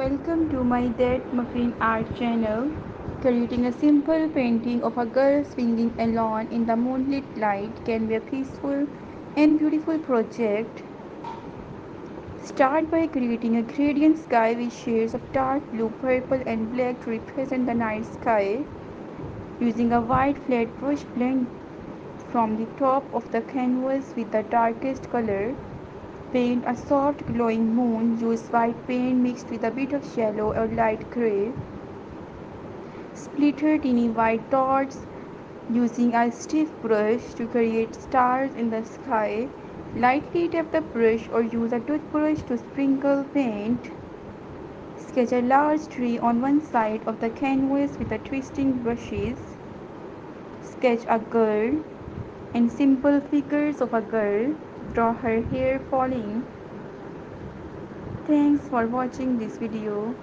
Welcome to my ThatMuffinART channel. Creating a simple painting of a girl swinging alone in the moonlit light can be a peaceful and beautiful project. Start by creating a gradient sky with shades of dark blue, purple, and black to represent the night sky. Using a white flat brush, blend from the top of the canvas with the darkest color. Paint a soft glowing moon. Use white paint mixed with a bit of yellow or light gray. Splitter teeny white dots using a stiff brush to create stars in the sky. Lightly tap the brush or use a toothbrush to sprinkle paint. Sketch a large tree on one side of the canvas with the twisting brushes. Sketch a girl and simple figures of a girl. Draw her hair falling. Thanks for watching this video.